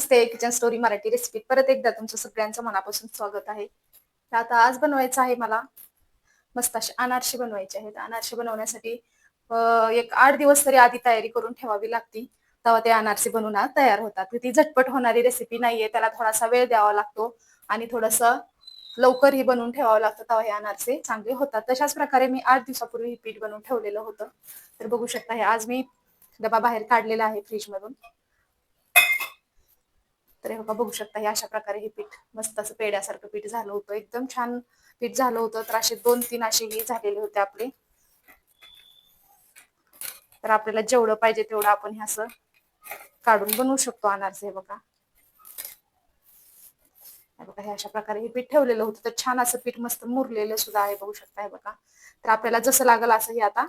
नमस्ते. Kitchen story Marathi रेसिपीत परत एकदा तुमचं सगळ्यांचं मनापासून स्वागत आहे. तर आता आज बनवायचं आहे मला मस्त असे अनारसे बनवायचे आहेत. अनारसे बनवण्यासाठी एक 8 दिवस तरी आधी तयारी करून ठेवावी लागती. तेव्हा ते अनारसे बनवून तयार होतात. तर ती झटपट होणारी रेसिपी नाहीये. त्याला थोडासा वेळ द्यावा लागतो आणि थोडंसं लवकरही बनवून ठेवावं लागतं. तेव्हा हे अनारसे चांगले होतात. तशाच प्रकारे मी 8 दिवसापूर्वी हे पीठ बनवून ठेवलेलं होतं. तर बघू शकता हे आज मी डबा बाहेर काढलेला आहे फ्रीजमधून. तर हे बघा बघू शकता हे अशा प्रकारे हे पीठ मस्त असं पेड्यासारखं पीठ झालं होतं. एकदम छान पीठ झालं होतं. तर असे 2-3 असे हे झालेले होते आपले. तर आपल्याला जेवढं पाहिजे तेवढं आपण हे असं काढून बनवू शकतो अनारसे. हे बघा हे अशा प्रकारे हे पीठ ठेवलेलं होतं. तर छान असं पीठ मस्त मुरलेलं सुद्धा आहे बघू शकता. हे बघा तर आपल्याला जसं लागल असं हे आता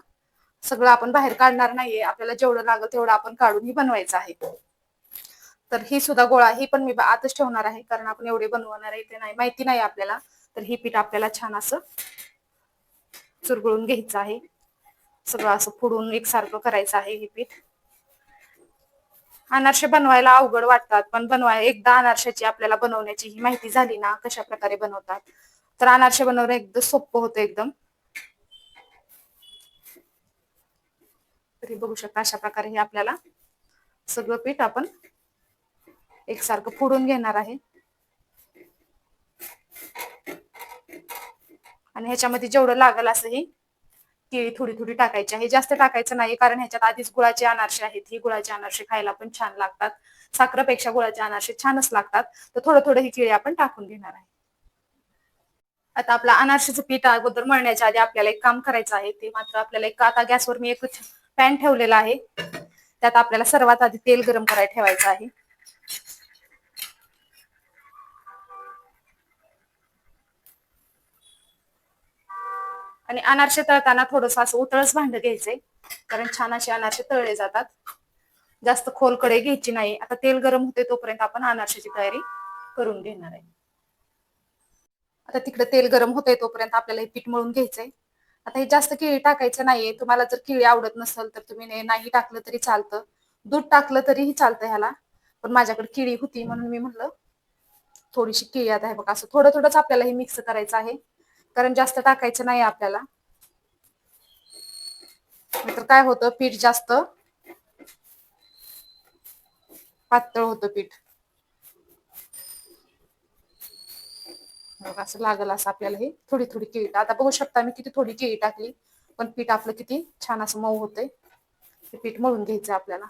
सगळं आपण बाहेर काढणार नाहीये. आपल्याला जेवढं लागल तेवढं आपण काढून ही बनवायचं आहे. तर ही सुद्धा गोळा ही पण मी आतच ठेवणार आहे कारण आपण एवढे बनवणार आहे ते नाही माहिती नाही आपल्याला. तर ही पीठ आपल्याला छान असं चुरगळून घ्यायचं आहे. सगळं असं फोडून एकसारखं करायचं आहे हे पीठ. अनारसे बनवायला अवघड वाटतात पण एकदा अनारशाची आपल्याला बनवण्याची ही माहिती झाली ना कशा प्रकारे बनवतात तर अनारसे बनवणं एकदम सोपं होतं एकदम. तरी बघू शकता अशा प्रकारे हे आपल्याला सगळं पीठ आपण एकसारखं फोडून घेणार आहे. आणि ह्याच्यामध्ये जेवढं लागल असं ही केळी थोडी थोडी टाकायची आहे. जास्त टाकायचं नाही कारण ह्याच्यात आधीच गुळाचे अनारसे आहेत. ही गुळाचे अनारसे खायला पण छान लागतात. साखरेपेक्षा गुळाचे अनारसे छानच लागतात. तर थोडं थोडं ही केळी आपण टाकून घेणार आहे. आता आपलं अनारसेचं पीठ अगोदर मळण्याच्या आधी आपल्याला एक काम करायचं आहे. ते मात्र आपल्याला आता गॅसवर मी एक पॅन ठेवलेला आहे. त्यात आपल्याला सर्वात आधी तेल गरम करायला ठेवायचं आहे. आणि अनारसे तळताना थोडंसं असं उतळच भांड घ्यायचंय कारण छान असे अनारसे तळले जातात. जास्त खोल कढई घ्यायची नाही. आता तेल गरम होते तोपर्यंत आपण अनारशाची तयारी करून घेणार आहे. आता तिकडे तेल गरम होतंय तोपर्यंत आपल्याला हे पीठ मळून घ्यायचंय. आता हे जास्त केळी टाकायचं नाहीये. तुम्हाला जर केळी आवडत नसेल तर तुम्ही नाही टाकलं तरी चालतं. दूध टाकलं तरीही चालतं ह्याला. पण माझ्याकडे केळी होती म्हणून मी म्हणलं थोडीशी केळी आता हे बघा असं थोडं थोडंच आपल्याला हे मिक्स करायचं आहे कारण जास्त टाकायचं नाही आपल्याला. नाहीतर काय होतं पीठ जास्त पातळ होतं पीठ. असं लागल असं आपल्याला हे थोडी थोडी केळी आता बघू शकता मी किती थोडी केळी टाकली पण पीठ आपलं किती छान असं मऊ होतंय. हे पीठ मळून घ्यायचं आपल्याला.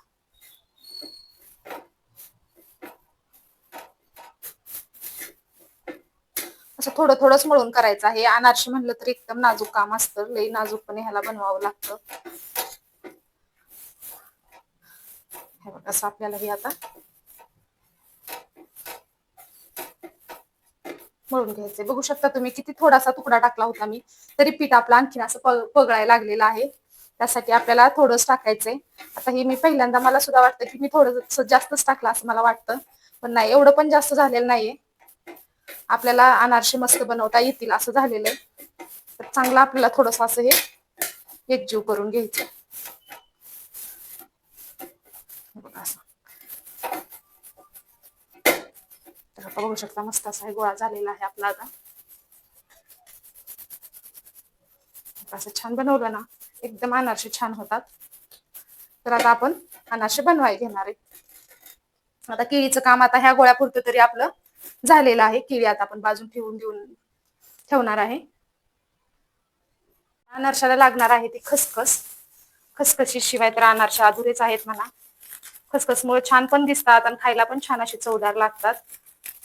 असं थोडं थोडंच मळून करायचं आहे. अनारसे म्हणलं तर एकदम नाजूक काम असतं. लई नाजूकपणे ह्याला बनवावं लागतं. हे बघा असं आपल्याला हे आता मळून घ्यायचंय. बघू शकता तुम्ही किती थोडासा तुकडा टाकला होता मी तरी पीठ आपलं आणखीन असं पगळायला लागलेलं आहे. त्यासाठी आपल्याला थोडंच टाकायचंय. आता हे मी पहिल्यांदा मला सुद्धा वाटतं की मी थोडं जास्तच टाकलं असं मला वाटतं पण नाही एवढं पण जास्त झालेलं नाहीये. आपल्याला अनारसे मस्त बनवता येतील असं झालेलं आहे. तर चांगलं आपल्याला थोडंसं असं हे एकजीव करून घ्यायचं. बघा असं तर आता बघू शकता मस्त असा हे गोळा झालेला आहे आपला. आता असं छान बनवलं ना एकदम अनारसे छान होतात. तर आता आपण अनारसे बनवायला घेणार आहे. आता केळीचं काम आता ह्या गोळ्यापुरतं तरी आपलं झालेलं आहे. केळी आता आपण बाजून देऊन ठेवणार आहे. अनारशाला लागणार आहे ती खसखस. खसखशी शिवाय तर अनारसे अधुरेच आहेत म्हणा. खसखसमुळे छान पण दिसतात आणि खायला पण छान असे चवदार लागतात.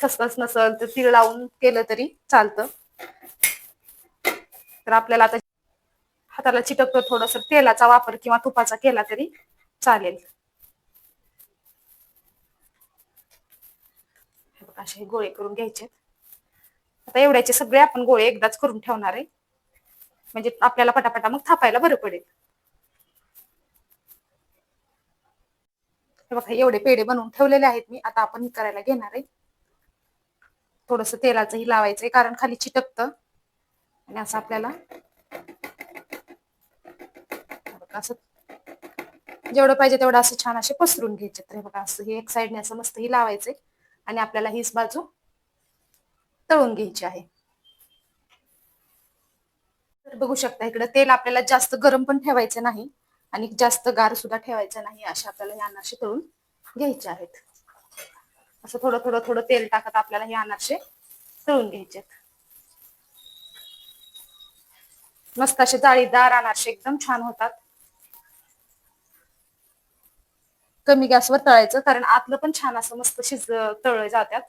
खसखस नसल तर तीळ लावून केलं तरी चालतं. तर आपल्याला आता हाताला चिटकतो थोडंसं तेलाचा वापर किंवा तुपाचा केला तरी चालेल. असे गोळे करून घ्यायचे. आता एवढ्याचे सगळे आपण गोळे एकदाच करून ठेवणार आहे म्हणजे आपल्याला पटापटा मग थापायला बरं पडेल. हे बघा एवढे पेढे बनवून ठेवलेले आहेत मी. आता आपण करायला घेणार आहे. थोडंसं तेलाचंही लावायचंय कारण खाली चिटकतं आणि असं आपल्याला असं जेवढं पाहिजे तेवढं असं छान असे पसरून घ्यायचे. तर हे बघा असं हे एक साईडने असं मस्त ही लावायचे आणि आपल्याला हीच बाजू तळून घ्यायची आहे. तर बघू शकता इकडे तेल आपल्याला जास्त गरम पण ठेवायचं नाही आणि जास्त गार सुद्धा ठेवायचं नाही. अशा आपल्याला हे अनारसे तळून घ्यायचे आहेत. असं थोडं थोडं थोडं तेल टाकत आपल्याला हे अनारसे तळून घ्यायचे. मस्त असे जाळीदार अनारसे एकदम छान होतात. कमी गॅसवर तळायचं कारण आतलं पण छान असं मस्त तळले जातात.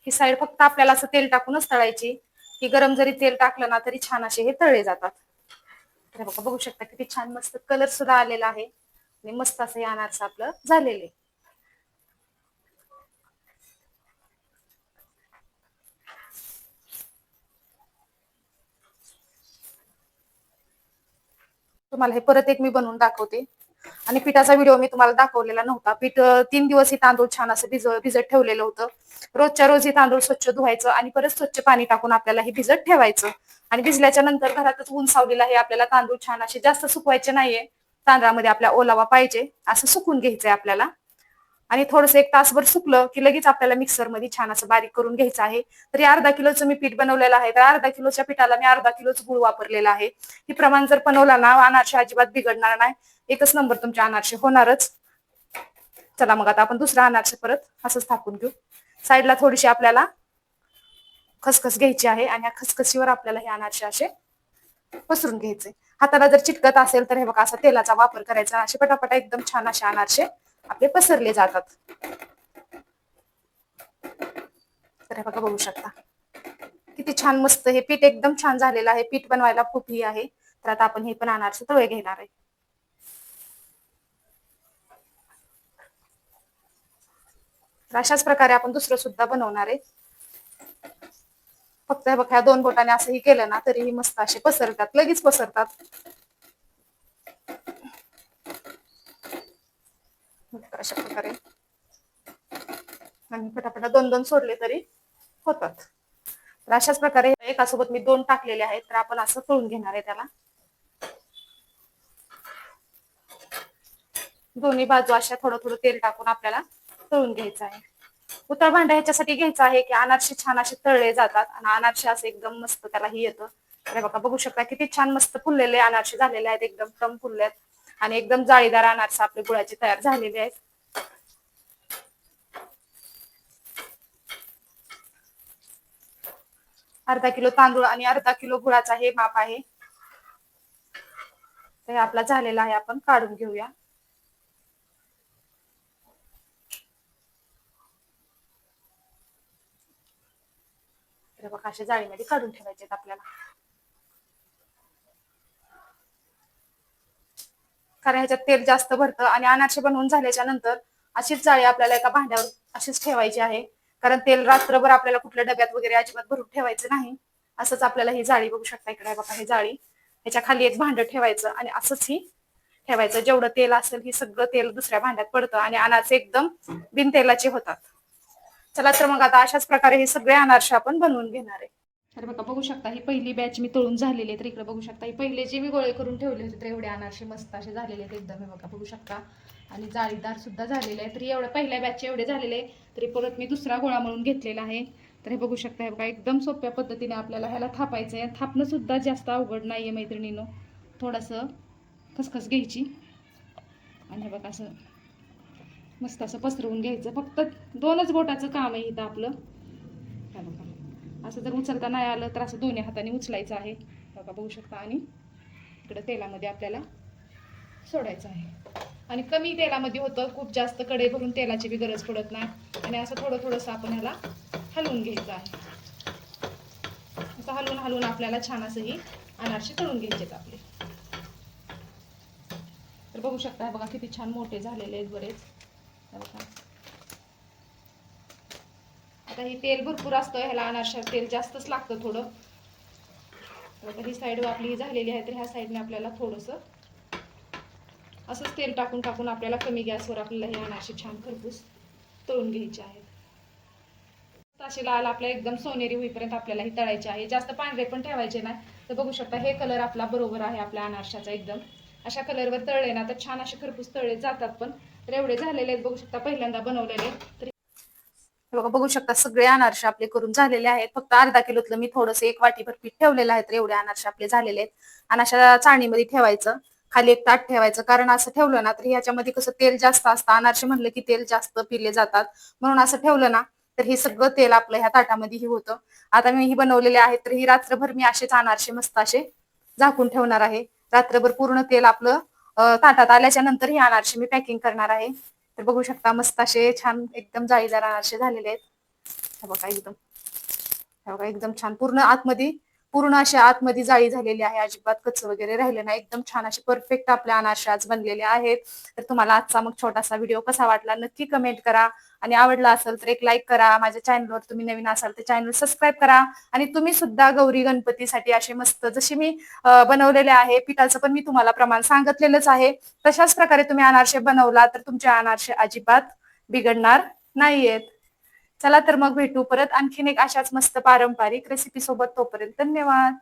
ही साईड फक्त आपल्याला असं तेल टाकूनच तळायची. की गरम जरी तेल टाकलं ना तरी छान असे हे तळले जातात. तर बघा बघू शकता किती छान मस्त कलर सुद्धा आलेला आहे आणि मस्त असं हे अनारसे आपलं झालेले. तुम्हाला हे परत एक मी बनवून दाखवते. आणि पिठाचा व्हिडिओ मी तुम्हाला दाखवलेला नव्हता. पीठ 3 दिवस ही तांदूळ छान असं भिजत ठेवलेलं होतं. रोजच्या रोज ही तांदूळ स्वच्छ धुवायचं आणि परत स्वच्छ पाणी टाकून आपल्याला हे भिजत ठेवायचं. आणि भिजल्याच्या नंतर घरातच ऊन सावलीला हे आपल्याला तांदूळ छान असे जास्त सुकवायचे नाहीये. तांदळामध्ये आपल्या ओलावा पाहिजे असं सुकून घ्यायचंय आपल्याला. आणि थोडंसं 1 तासभर सुकलं की लगेच आपल्याला मिक्सरमध्ये छान असं बारीक करून घ्यायचं आहे. तरी अर्धा किलोचं मी पीठ बनवलेलं आहे. तर अर्धा किलोच्या पिठाला मी अर्धा किलोच गूळ वापरलेला आहे. हे प्रमाण जर बनवला ना अनारसे अजिबात बिघडणार नाही. एकच नंबर तुमचे अनारसे होणारच. चला मग आता आपण दुसरा अनारसे परत असंच थापून घेऊ. साईडला थोडीशी आपल्याला खसखस घ्यायची आहे आणि या खसखसीवर आपल्याला हे अनारसे असे पसरून घ्यायचे. हाताला जर चिटकत असेल तर हे बघा असा तेलाचा वापर करायचा. असे पटापटा एकदम छान असे अनारसे आपले पसरले जातात. तर हे बघा बघू शकता किती छान मस्त हे पीठ एकदम छान झालेलं आहे. पीठ बनवायला खूप ही आहे. तर आता आपण हे पण अनारसे तळे घेणार आहे. तर अशाच प्रकारे आपण दुसरं सुद्धा बनवणार आहे. फक्त हे बघा 2 बोटाने असंही केलं ना तरीही मस्त असे पसरतात. लगेच पसरतात. अशा प्रकारे आणि पटापटा 2-2 सोडले तरी होतात. तर अशाच प्रकारे एकासोबत मी 2 टाकलेले आहेत. तर आपण असं तळून घेणार आहे त्याला. दोन्ही बाजू अशा थोडं थोडं तेल टाकून आपल्याला तळून घ्यायचं आहे. उतळ भांड ह्याच्यासाठी घ्यायचं आहे की अनारसे छान असे तळले जातात आणि अनारसे असं एकदम मस्त त्याला ही येतं. तर बघा बघू शकता किती छान मस्त फुललेले अनारसे झालेले आहेत. एकदम टम फुलले आहेत आणि एकदम जाळीदार अनारसे आपले गुळाचे तयार झालेले आहेत. अर्धा किलो तांदूळ आणि अर्धा किलो गुळाचा हे माप आहे. तर हे आपला झालेला आहे. आपण काढून घेऊया. तर बघा अशा जाळीमध्ये काढून ठेवायचे आपल्याला. कारण ह्याच्यात तेल जास्त भरतं आणि अनारसे बनवून झाल्याच्या नंतर अशीच जाळी आपल्याला एका भांड्यावर अशीच ठेवायची आहे. कारण तेल रात्रभर आपल्याला कुठल्या डब्यात वगैरे अजिबात भरून ठेवायचं नाही. असंच आपल्याला ही जाळी बघू शकता इकडे बघा ही जाळी ह्याच्या खाली एक भांडं ठेवायचं आणि असंच ही ठेवायचं. जेवढं तेल असेल हे सगळं तेल दुसऱ्या भांड्यात पडतं आणि अनारसे एकदम बिनतेलाचे होतात. चला तर मग आता अशाच प्रकारे हे सगळे अनारसे आपण बनवून घेणार आहे. तर बघा बघू शकता ही पहिली बॅच मी तळून झालेली आहे. तर इकडे बघू शकता ही पहिले जे मी गोळे करून ठेवले होते तर एवढे अनारसे मस्त असे झालेले आहेत एकदम. हे बघा बघू शकता आणि जाळीदार सुद्धा झालेले आहे. तरी एवढ्या पहिल्या बॅचचे एवढे झालेले तरी परत मी दुसरा गोळा म्हणून घेतलेला आहे. तर हे बघू शकता हे बघा एकदम सोप्या पद्धतीने आपल्याला ह्याला थापायचं आहे. थापणं सुद्धा जास्त अवघड नाहीये मैत्रिणींनो. थोडंसं खसखस घ्यायची आणि हे बघा असं मस्त असं पसरवून घ्यायचं. फक्त 2च बोटाचं काम आहे इथं आपलं. हे बघा असं जर उचलता नाही आलं तर असं दोन्ही हाताने उचलायचं आहे. बघा बघू शकता आणि इकडं तेलामध्ये आपल्याला सोडायचं आहे. आणि कमी तेलामध्ये होतं. खूप जास्त कढई भरून तेलाची बी गरज पडत नाही. आणि असं थोडं थोडंसं आपण ह्याला हलवून घ्यायचं आहे. असं हलवून हलवून आपल्याला छान असं ही अनारसे तळून घ्यायचेत आपले. तर बघू शकता बघा किती छान मोठे झालेले आहेत बरेच. आता ही तेल भरपूर असतं ह्याला अनारशात तेल जास्तच लागतं थोडं. तर ही साईड आपली झालेली आहे. तर ह्या साईडने आपल्याला थोडंसं असंच तेल टाकून टाकून आपल्याला कमी गॅसवर आपल्याला हे अनारसे छान खरपूस तळून घ्यायचे आहेत. असे लाल आपल्या एकदम सोनेरी होईपर्यंत आपल्याला हे तळायचे आहे. जास्त पांढरे पण ठेवायचे नाही. तर बघू शकता हे कलर आपला बरोबर आहे आपल्या अनारशाचा एकदम. अशा कलरवर तळले ना तर छान असे खरपूस तळले जातात पण. तर एवढे झालेले आहेत बघू शकता पहिल्यांदा बनवलेले. तर बघा बघू शकता सगळे अनारसे आपले करून झालेले आहेत. फक्त अर्धा किलोतलं मी थोडंसं 1 वाटीभर पीठ ठेवलेलं आहे. तर एवढे अनारसे आपले झालेले आहेत. आणि अशा चाळणीमध्ये ठेवायचं. खाली एक ताट ठेवायचं कारण असं ठेवलं ना तर ह्याच्यामध्ये कसं तेल जास्त असतं. अनारसे म्हणलं की तेल जास्त पिले जातात. म्हणून असं ठेवलं ना तर हे सगळं तेल आपलं ह्या ताटामध्ये हे होतं. आता मी ही बनवलेले आहेत तर ही रात्रभर मी असेच अनारसे मस्त असे झाकून ठेवणार आहे. रात्रभर पूर्ण तेल आपलं ताटात आल्याच्या नंतर ही अनारसे मी पॅकिंग करणार आहे. तर बघू शकता मस्त असे छान एकदम जाळीदार अनारसे झालेले आहेत. हे बघा एकदम एकदम छान पूर्ण अशा आतमध्ये जाळी झालेली आहे. अजिबात कच्चं वगैरे राहिलं नाही. एकदम छान असे परफेक्ट आपले अनारसे आज बनलेले आहेत. तर तुम्हाला आजचा मग छोटासा व्हिडिओ कसा वाटला नक्की कमेंट करा. आणि आवडला असेल तर एक लाईक करा. माझ्या चॅनलवर तुम्ही नवीन असाल तर चॅनल सबस्क्राईब करा. आणि तुम्ही सुद्धा गौरी गणपतीसाठी असे मस्त जसे मी बनवलेले आहे पिठाचं पण मी तुम्हाला प्रमाण सांगितलेलंच आहे. तशाच प्रकारे तुम्ही अनारसे बनवला तर तुमचे अनारसे अजिबात बिघडणार नाहीयेत. चला तर मग भेटू परत आणखीन एक अशाच मस्त पारंपरिक रेसिपी सोबत. तोपर्यंत धन्यवाद.